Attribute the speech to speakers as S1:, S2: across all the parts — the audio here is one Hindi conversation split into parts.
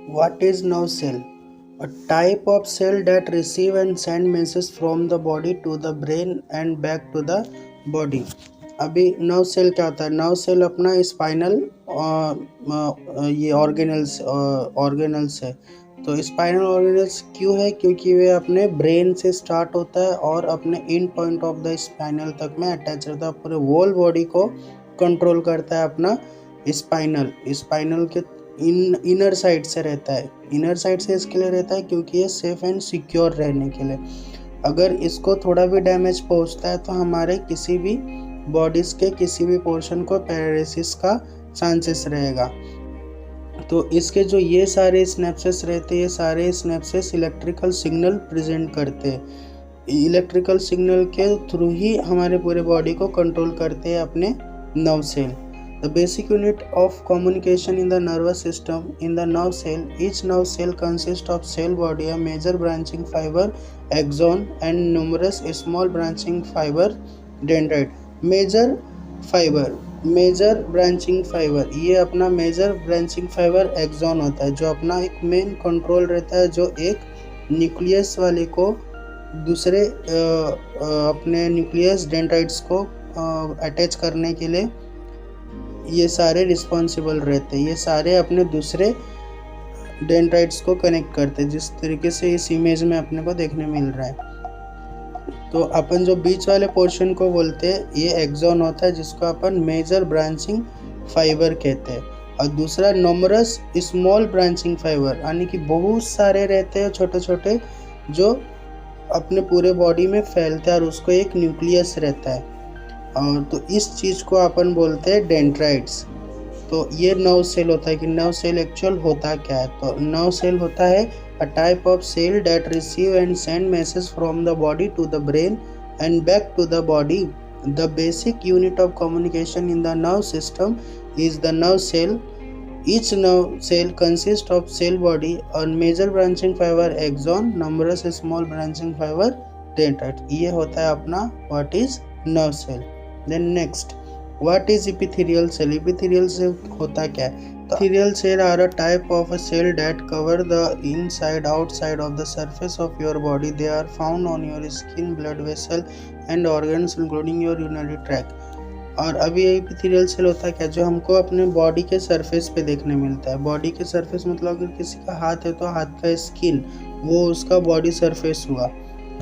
S1: What is nerve cell? A type of cell that receive and send messages from the body to the brain and back to the body. अभी नर्व सेल क्या होता है? नर्व सेल अपना स्पाइनल ये ऑर्गेनल्स है। तो स्पाइनल ऑर्गेनल्स क्यों है? क्योंकि वे अपने ब्रेन से स्टार्ट होता है और अपने इन पॉइंट ऑफ द स्पाइनल तक में अटैच रहता है। पूरे होल बॉडी को कंट्रोल करता है अपना स्पाइनल के इनर साइड से रहता है। इनर साइड से इसके लिए रहता है क्योंकि ये सेफ एंड सिक्योर रहने के लिए। अगर इसको थोड़ा भी डैमेज पहुंचता है तो हमारे किसी भी बॉडीज के किसी भी पोर्शन को पैरालिसिस का चांसेस रहेगा। तो इसके जो ये सारे स्नैप्सेस रहते हैं, ये सारे स्नैप्सेस इलेक्ट्रिकल सिग्नल प्रेजेंट करते हैं। इलेक्ट्रिकल सिग्नल के थ्रू ही हमारे पूरे बॉडी को कंट्रोल करते हैं अपने nerve cell. The basic unit of communication in the nervous system. In the nerve cell, each nerve cell consists of cell body, a major branching fiber, axon, and numerous small branching fiber, dendrite. Major branching fibre, ये अपना मेजर ब्रांचिंग फाइबर एक्सॉन होता है, जो अपना एक मेन कंट्रोल रहता है, जो एक न्यूक्लियस वाले को दूसरे अपने न्यूक्लियस डेंड्राइट्स को अटैच करने के लिए ये सारे रिस्पॉन्सिबल रहते हैं। ये सारे अपने दूसरे डेंड्राइट्स को कनेक्ट करते हैं, जिस तरीके से इस इमेज में अपने को देखने मिल रहा है। तो अपन जो बीच वाले पोर्शन को बोलते हैं, ये एक्सॉन होता है, जिसको अपन मेजर ब्रांचिंग फाइबर कहते हैं। और दूसरा नॉमरस स्मॉल ब्रांचिंग फाइबर, यानी कि बहुत सारे रहते हैं छोटे छोटे, जो अपने पूरे बॉडी में फैलते हैं और उसको एक न्यूक्लियस रहता है। और तो इस चीज़ को अपन बोलते हैं डेंड्राइट्स। तो ये नर्व सेल होता है कि नर्व सेल एक्चुअल होता क्या है? तो नर्व सेल होता है a type of cell that receive and send message from the body to the brain and back to the body. The basic unit of communication in the nerve system is the nerve cell. Each nerve cell consists of cell body, a major branching fiber axon, numerous small branching fiber, dendrite. ये होता है अपना what is nerve cell. Then next, what is epithelial cell? Epithelial cell होता क्या है? तो epithelial cell are a type of a cell that cover the inside outside of the surface of your body. They are found on your skin, blood vessel and organs including your urinary tract. और अभी एपिथेलियल सेल होता है क्या? जो हमको अपने बॉडी के सरफेस पे देखने मिलता है। बॉडी के सरफेस मतलब अगर किसी का हाथ है तो हाथ का स्किन, वो उसका बॉडी सरफेस हुआ।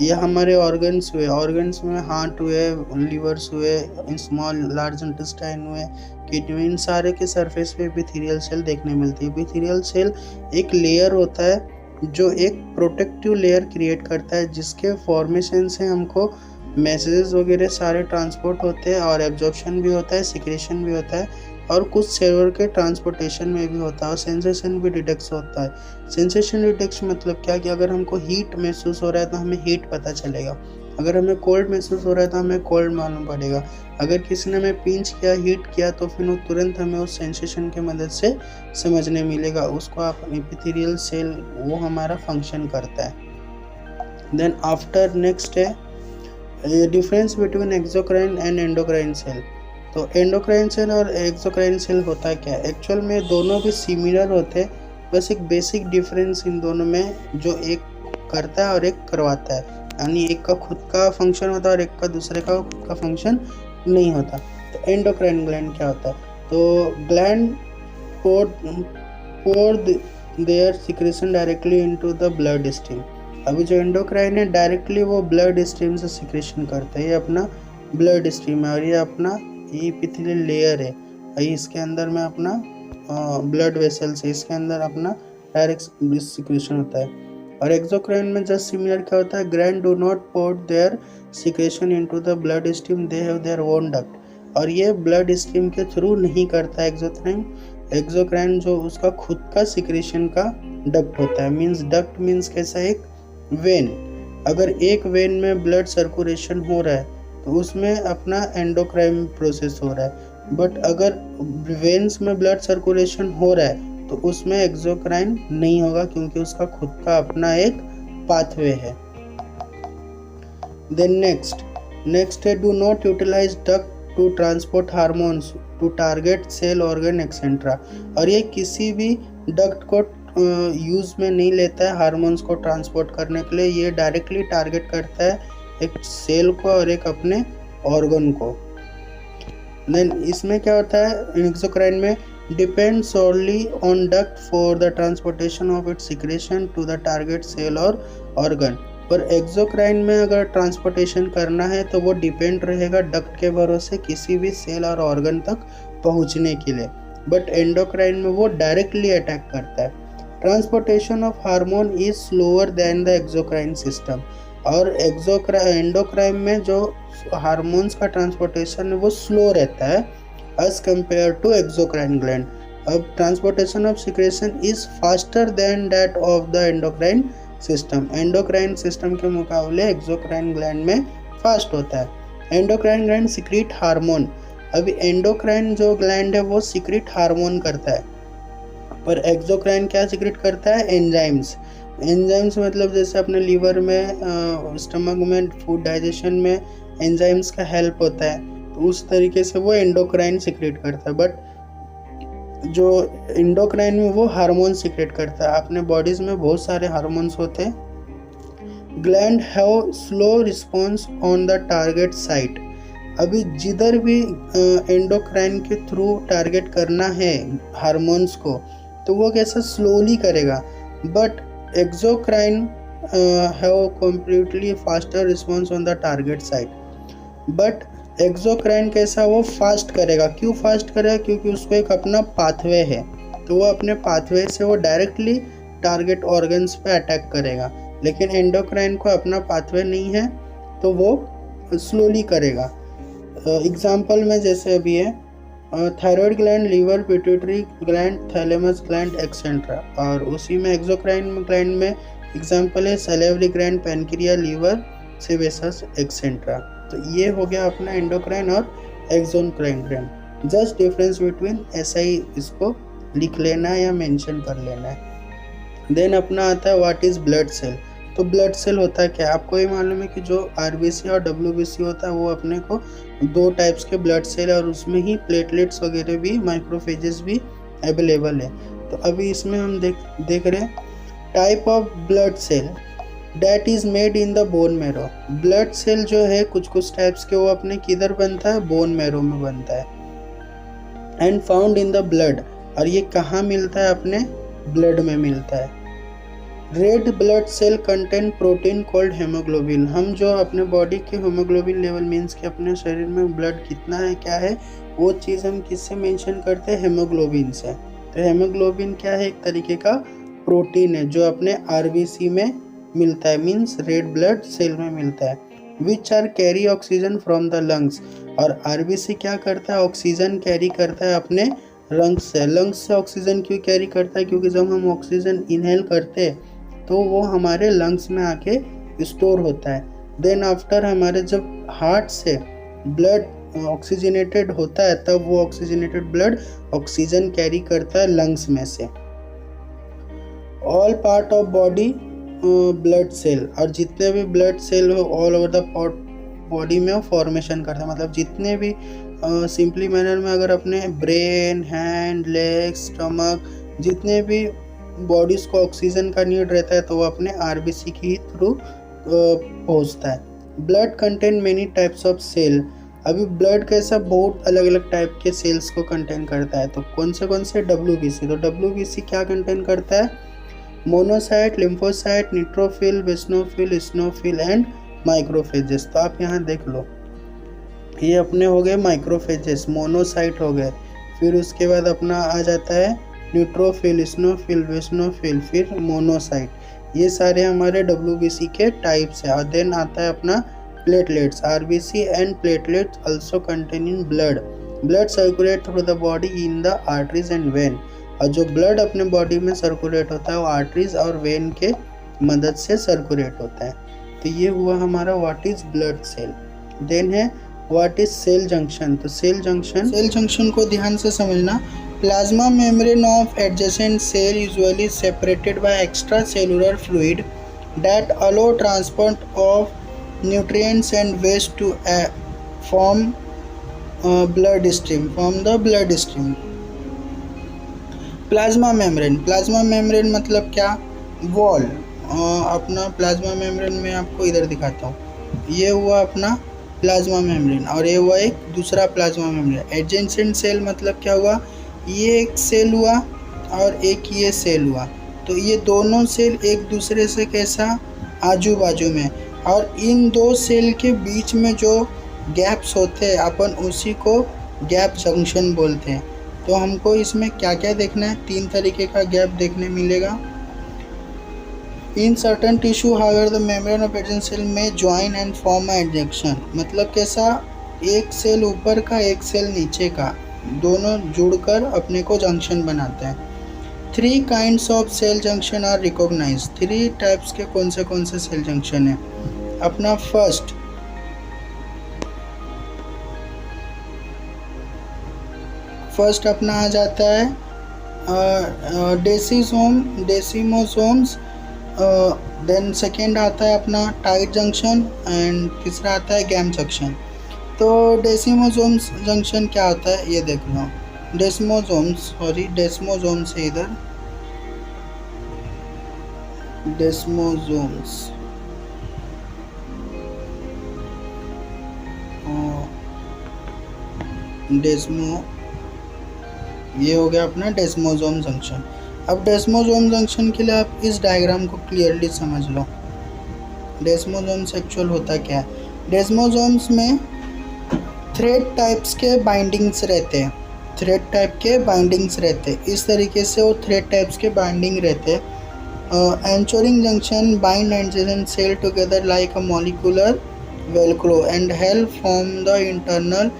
S1: यह हमारे ऑर्गन्स हुए, ऑर्गन्स में हार्ट हुए, लीवर्स हुए, स्मॉल लार्ज इंटेस्टाइन हुए, किडनी, इन सारे के सरफेस पे एपिथेलियल सेल देखने मिलती है। एपिथेलियल सेल एक लेयर होता है जो एक प्रोटेक्टिव लेयर क्रिएट करता है, जिसके फॉर्मेशन से हमको मैसेजेस वगैरह सारे ट्रांसपोर्ट होते हैं और एब्जॉर्प्शन भी होता है, सिक्रेशन भी होता है, और कुछ सेलर के ट्रांसपोर्टेशन में भी होता है, और सेंसेशन भी डिटेक्ट होता है। सेंसेशन डिटेक्ट मतलब क्या कि अगर हमको हीट महसूस हो रहा है तो हमें हीट पता चलेगा, अगर हमें कोल्ड महसूस हो रहा है तो हमें कोल्ड मालूम पड़ेगा, अगर किसी ने हमें पिंच किया, हीट किया, तो फिर वो तुरंत हमें उस सेंसेशन की मदद से समझने मिलेगा। उसको आप एपिथेलियल सेल वो हमारा फंक्शन करता है। देन आफ्टर नेक्स्ट है difference between exocrine and endocrine cell. तो एंडोक्राइन सेल और एक्सोक्राइन सेल होता क्या है? एक्चुअल में दोनों भी सिमिलर होते हैं, बस एक बेसिक डिफरेंस इन दोनों में, जो एक करता है और एक करवाता है, यानी एक का खुद का फंक्शन होता है और एक का दूसरे का खुद का फंक्शन नहीं होता। तो एंडोक्राइन ग्लैंड क्या होता है? तो gland pour their secretion directly into the blood stream। अभी जो एंडोक्राइन है डायरेक्टली वो ब्लड स्ट्रीम से सिक्रेशन करता है, ये अपना ब्लड स्ट्रीम है, और ये अपना एपिथेलियल लेयर है, इसके अंदर में अपना ब्लड वेसल्स है, इसके अंदर अपना डायरेक्ट सिक्रेशन होता है। और एक्सोक्राइन में जस्ट सिमिलर क्या होता है? Gland do not port there secretion into the blood stream, they have their own duct. और ये ब्लड स्ट्रीम के थ्रू नहीं करता है एक्सोक्राइन। एक्सोक्राइन जो उसका खुद का सिक्रेशन का डक्ट होता है। मीन्स डक्ट मीन्स कैसा? एक वेन। अगर एक वेन में ब्लड सर्कुलेशन हो रहा है तो उसमें अपना एंडोक्राइन प्रोसेस हो रहा है, बट अगर वेन्स में ब्लड सर्कुलेशन हो रहा है तो उसमें एक्सोक्राइन नहीं होगा, क्योंकि उसका खुद का अपना एक पाथवे है। देन नेक्स्ट है do not utilise duct to transport hormones to target cell organ etcetera. और ये किसी भी डक्ट को यूज़ में नहीं लेता है हार्मोन्स को ट्रांसपोर्ट करने के लिए, ये डायरेक्टली टारगेट करता है एक सेल को और एक अपने ऑर्गन को। देन इसमें क्या होता है एक्सोक्राइन में, depend solely on duct for the transportation of its secretion to the target cell और ऑर्गन। पर एक्सोक्राइन में अगर ट्रांसपोर्टेशन करना है तो वो डिपेंड रहेगा डक्ट के भरोसे किसी भी सेल और ऑर्गन तक पहुंचने के लिए, बट एंडोक्राइन में वो डायरेक्टली अटैक करता है। Transportation of hormone is slower then the exocrine system, और एंडोक्राइन में जो हार्मोन्स का ट्रांसपोर्टेशन है वो स्लो रहता है as compare to exocrine gland. अब transportation of secretion is faster than that of the endocrine system. Endocrine system के मुकाबले एक्सोक्राइन ग्लैंड में फास्ट होता है। एंडोक्राइन ग्लैंड सिक्रीट हार्मोन, अभी एंडोक्राइन जो ग्लैंड है वो सिक्रीट हार्मोन करता है, पर एक्सोक्राइन क्या सिक्रीट करता है, एंजाइम्स। एंजाइम्स मतलब जैसे अपने लीवर में स्टमक में फूड डाइजेशन में एंजाइम्स का हेल्प होता है, तो उस तरीके से वो एंडोक्राइन सिक्रीट करता है। बट जो एंडोक्राइन में वो हार्मोन सिक्रेट करता है। अपने बॉडीज में बहुत सारे हार्मोन्स होते हैं। Gland have slow response on the target site, अभी जिधर भी एंडोक्राइन के थ्रू टारगेट करना है हार्मोन्स को तो वो कैसे स्लोली करेगा, but exocrine have completely faster response on the target site. But exocrine कैसा, वो फास्ट करेगा। क्यों फास्ट करेगा, क्योंकि उसको एक अपना पाथवे है, तो वो अपने पाथवे से वो डायरेक्टली टारगेट ऑर्गन्स पे अटैक करेगा। लेकिन एंडोक्राइन को अपना पाथवे नहीं है तो वो स्लोली करेगा। एग्जाम्पल में जैसे अभी है thyroid gland, liver, pituitary gland, thalamus gland etcetera, और उसी में एक्सोक्राइन ग्लैंड में एग्जाम्पल है salivary gland, pancreas, liver, sebaceous etcetera. तो ये हो गया अपना एंडोक्राइन और exocrine gland. Just difference between ऐसा ही इसको लिख लेना है या मेंशन कर लेना है। देन अपना आता है व्हाट इज ब्लड सेल। तो ब्लड सेल होता है क्या, आपको ये मालूम है कि जो आरबीसी और डब्ल्यूबीसी होता है वो अपने को दो टाइप्स के ब्लड सेल है, और उसमें ही प्लेटलेट्स वगैरह भी, माइक्रोफेजेस भी अवेलेबल है। तो अभी इसमें हम देख रहे हैं type of blood cell that is made in the bone marrow. Blood cell जो है कुछ कुछ टाइप्स के वो अपने किधर बनता है, बोन मैरो में बनता है। And found in the blood, और ये कहाँ मिलता है, अपने ब्लड में मिलता है। Red blood cell contain protein called haemoglobin. हम जो अपने बॉडी के हेमोग्लोबिन लेवल मीन्स के अपने शरीर में ब्लड कितना है, क्या है, वो चीज़ हम किससे मेंशन करते हैं, हेमोग्लोबिन से। तो हेमोग्लोबिन क्या है, एक तरीके का प्रोटीन है जो अपने आरबीसी में मिलता है, मीन्स रेड ब्लड सेल में मिलता है। Which are carry oxygen from the lungs, और आरबीसी क्या करता है, ऑक्सीजन कैरी करता है अपने लंग्स से। लंग्स से ऑक्सीजन क्यों कैरी करता है, क्योंकि जब हम ऑक्सीजन इनहेल करते हैं तो वो हमारे लंग्स में आके स्टोर होता है। देन आफ्टर हमारे जब हार्ट से ब्लड ऑक्सीजनेटेड होता है तब वो ऑक्सीजनेटेड ब्लड ऑक्सीजन कैरी करता है लंग्स में से। All part of body blood cell, और जितने भी ब्लड सेल हो ऑल ओवर द बॉडी में फॉर्मेशन करता है। मतलब जितने भी सिंपली मैनर में अगर अपने ब्रेन, हैंड, लेग्स, स्टमक, जितने भी बॉडीज को ऑक्सीजन का नीड रहता है तो वो अपने आरबीसी के थ्रू पहुंचता है। Blood contain many types of cell, अभी ब्लड कैसा बहुत अलग अलग टाइप के सेल्स को कंटेन करता है। तो कौन से डब्ल्यूबीसी, तो डब्ल्यूबीसी क्या कंटेन करता है, monocyte, lymphocyte, neutrophil, basophil, eosinophil and macrophages. तो आप यहाँ देख लो, ये अपने हो गए माइक्रोफेजेस, मोनोसाइट हो गए, फिर उसके बाद अपना आ जाता है न्यूट्रोफिल, इस्नोफिल, बेसनोफिल, फिर मोनोसाइट। ये सारे हमारे डब्ल्यूबीसी के टाइप्स है। और देन आता है अपना platelets. RBC and platelets also contain in blood. Blood circulate through the body in the arteries and when, और जो ब्लड अपने बॉडी में सर्कुलेट होता है वो आर्टरीज और वेन के मदद से सर्कुलेट होता है। तो ये हुआ हमारा what is blood cell. Then है व्हाट इज सेल जंक्शन। तो सेल जंक्शन को ध्यान से समझना। Plasma membrane of adjacent cell usually separated by extracellular fluid that allow transport of nutrients and waste to from the blood stream. Plasma membrane मतलब क्या, वॉल। अपना प्लाज्मा मेम्ब्रेन में आपको इधर दिखाता हूँ, ये हुआ अपना प्लाज्मा मेम्ब्रेन और ये हुआ एक दूसरा प्लाज्मा मेम्ब्रेन। एडजेसेंट सेल मतलब क्या हुआ, ये एक सेल हुआ और एक ये सेल हुआ, तो ये दोनों सेल एक दूसरे से कैसा, आजू बाजू में, और इन दो सेल के बीच में जो गैप्स होते हैं अपन उसी को गैप जंक्शन बोलते हैं। तो हमको इसमें क्या क्या देखना है, 3 तरीके का गैप देखने मिलेगा। In certain tissue however the membrane of adjacent cell में ज्वाइन एंड फॉर्म एडजेक्शन, मतलब कैसा, एक सेल ऊपर का एक सेल नीचे का, दोनों जुड़कर अपने को जंक्शन बनाते हैं। 3 kinds of cell junction are recognize, 3 types के कौन से सेल जंक्शन है अपना। फर्स्ट अपना आ जाता है डेसिमोसोम्स, देन सेकेंड आता है अपना टाइट जंक्शन एंड तीसरा आता है गैप जंक्शन। तो डेसिमोसोम्स जंक्शन क्या होता है ये देख लो, डेस्मोसोम्स है इधर, डेस्मोसोम्स ये हो गया अपना डेस्मोसोम जंक्शन। अब डेस्मोसोम जंक्शन के लिए आप इस डायग्राम को क्लियरली समझ लो, डेस्मोसोम्स एक्चुअल होता क्या है। डेस्मोसोम्स में थ्रेड टाइप्स के बाइंडिंग्स रहते हैं, इस तरीके से वो थ्रेड टाइप्स के बाइंडिंग रहते हैं। Anchoring junction bind adjacent cell together like a molecular Velcro and help form the internal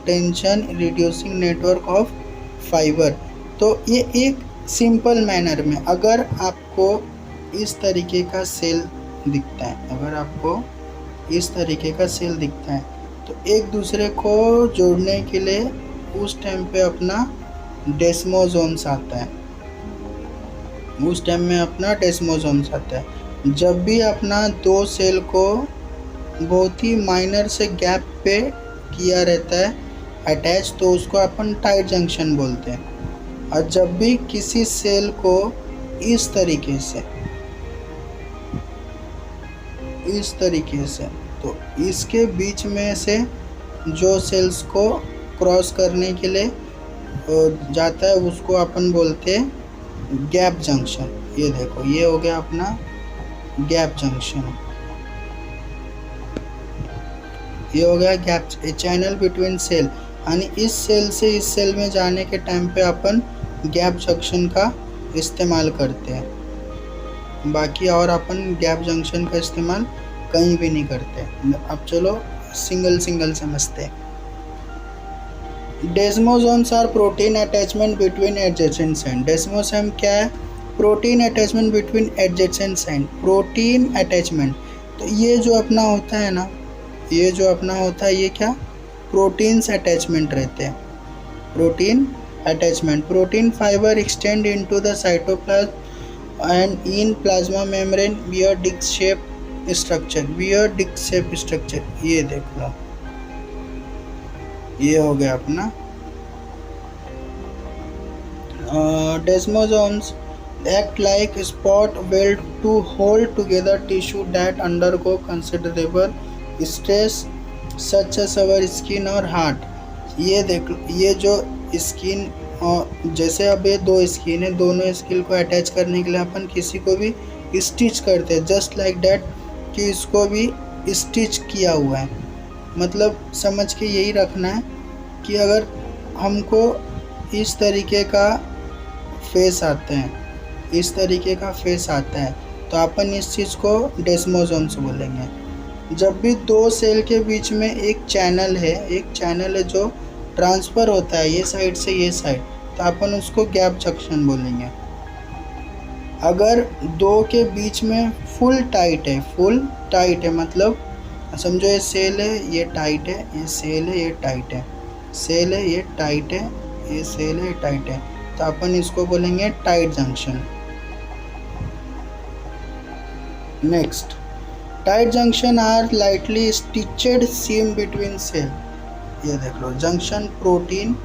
S1: tension reducing network of fiber. तो ये एक सिंपल मैनर में, अगर आपको इस तरीके का सेल दिखता है, तो एक दूसरे को जोड़ने के लिए उस टाइम पे अपना डेस्मोसोम्स आता है। जब भी अपना 2 सेल को बहुत ही माइनर से गैप पे किया रहता है अटैच, तो उसको अपन टाइट जंक्शन बोलते हैं। और जब भी किसी सेल को इस तरीके से तो इसके बीच में से जो सेल्स को क्रॉस करने के लिए जाता है उसको अपन बोलते हैं गैप जंक्शन। ये देखो, ये हो गया अपना गैप जंक्शन, ये हो गया गैप चैनल बिटवीन सेल, यानी इस सेल से इस सेल में जाने के टाइम पे अपन गैप जंक्शन का इस्तेमाल करते हैं। बाकी और अपन गैप जंक्शन का इस्तेमाल कहीं भी नहीं करते। अब चलो सिंगल समझते हैं। Desmosomes are protein attachment between adjacent cell. Desmosome क्या है, protein attachment between adjacent cell, protein attachment. तो ये जो अपना होता है ना, ये क्या, प्रोटीन्स अटैचमेंट रहते हैं, protein fibre extend into the cytoplasm and in plasma membrane where disc shape structure. ये देख लो, ये हो गया अपना desmosomes act like spot weld to hold together tissue that undergo considerable stress such as our skin और heart। ये देख, ये जो स्किन, जैसे अब ये 2 स्किन है, दोनों स्किन को अटैच करने के लिए अपन किसी को भी स्टिच करते हैं, जस्ट लाइक डैट कि इसको भी स्टिच किया हुआ है। मतलब समझ के यही रखना है कि अगर हमको इस तरीके का फेस आता है तो अपन इस चीज़ को डेस्मोसोम्स बोलेंगे। जब भी 2 सेल के बीच में एक चैनल है जो ट्रांसफ़र होता है ये साइड से ये साइड, तो अपन उसको गैप जंक्शन बोलेंगे। अगर 2 के बीच में फुल टाइट है, मतलब समझो ये सेल है, ये टाइट है, ये सेल है, ये टाइट है, सेल है, ये टाइट है, ये सेल है, ये टाइट है, तो अपन इसको बोलेंगे tight junction. Next, tight junction are lightly stitched seam between cell. ये देख लो, junction protein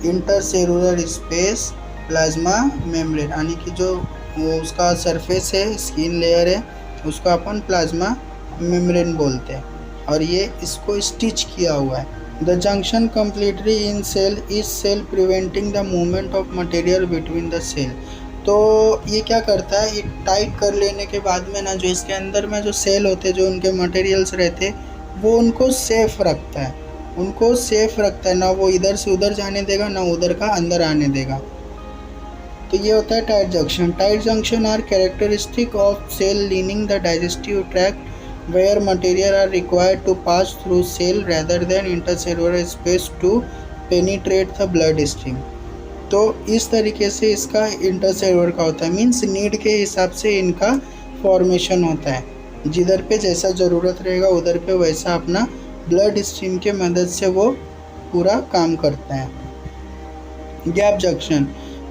S1: intercellular space plasma membrane, यानी कि जो वो उसका सरफेस है, स्किन लेयर है, उसको अपन प्लाज्मा मेम्ब्रेन बोलते हैं। और ये इसको स्टिच किया हुआ है। The junction completely in cell is cell preventing the movement of material between the cell. तो ये क्या करता है, ये टाइट कर लेने के बाद में ना, जो इसके अंदर में जो सेल होते हैं, जो उनके मटेरियल्स रहते हैं, वो उनको सेफ रखता है, उनको सेफ रखता है, ना वो इधर से उधर जाने देगा, ना उधर का अंदर आने देगा। तो ये होता है tight junction. Tight junction are characteristic of cell lining the digestive tract where material are required to pass through cell rather than intercellular space to penetrate the blood stream। तो इस तरीके से इसका इंटरसेलुलर का होता है, मीन्स नीड के हिसाब से इनका फॉर्मेशन होता है, जिधर पे जैसा ज़रूरत रहेगा उधर पे वैसा अपना ब्लड स्ट्रीम के मदद से वो पूरा काम करता है। Gap junction.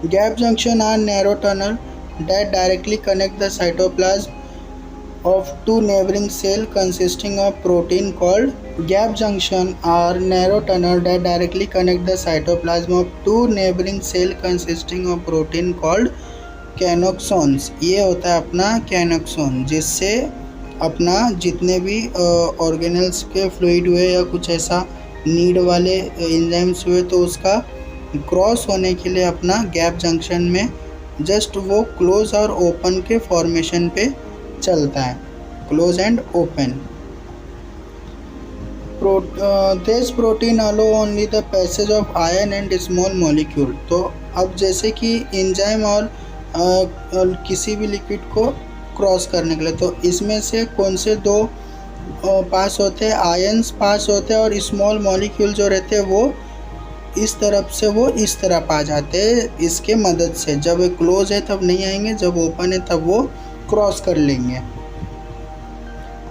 S1: Gap junction are narrow tunnel that directly connect the cytoplasm of two neighboring cell consisting of protein called gap junction are narrow tunnel that directly connect the cytoplasm of two neighboring cell consisting of protein called कैनोक्सोन्स। ये होता है अपना कैनोक्सोन, जिससे अपना जितने भी ऑर्गेनल्स के फ्लूइड हुए या कुछ ऐसा नीड वाले एंजाइम्स हुए, तो उसका क्रॉस होने के लिए अपना गैप जंक्शन में जस्ट वो क्लोज और ओपन के फॉर्मेशन पे चलता है, close and open. This protein allow only the passage of ion and small molecule. तो अब जैसे कि एंजाइम और किसी भी लिक्विड को क्रॉस करने के लिए, तो इसमें से कौन से दो पास होते हैं, आयन्स पास होते हैं, और स्मॉल मॉलिक्यूल जो रहते हैं वो इस तरफ से वो इस तरफ आ जाते हैं इसके मदद से। जब वो क्लोज है तब नहीं आएंगे, जब ओपन है तब वो क्रॉस कर लेंगे।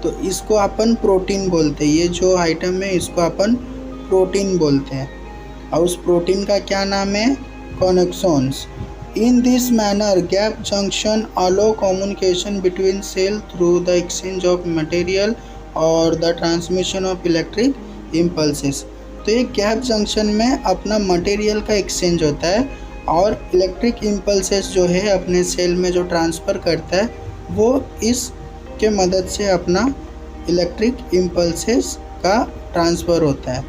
S1: तो इसको अपन प्रोटीन बोलते हैं, ये जो आइटम है इसको अपन प्रोटीन बोलते हैं, और उस प्रोटीन का क्या नाम है, connexons. In this manner gap junction allow communication between cell through the exchange of material और the transmission of electric impulses. तो ये गैप जंक्शन में अपना मटेरियल का एक्सचेंज होता है, और इलेक्ट्रिक इम्पल्सेस जो है अपने सेल में जो ट्रांसफ़र करता है, वो इस के मदद से अपना इलेक्ट्रिक इम्पल्सेस का ट्रांसफ़र होता है।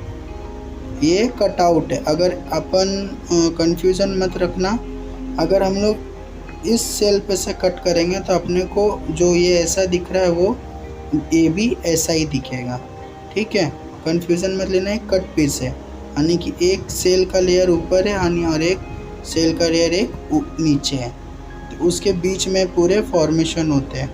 S1: ये कटआउट है, अगर अपन कंफ्यूजन मत रखना, अगर हम लोग इस सेल पे से कट करेंगे तो अपने को जो ये ऐसा दिख रहा है वो ये भी ऐसा ही दिखेगा, ठीक है, कंफ्यूजन मत लेना। एक कट पीस है, यानी कि एक सेल का लेयर ऊपर है और एक सेल का लेयर एक नीचे है, तो उसके बीच में पूरे फॉर्मेशन होते हैं।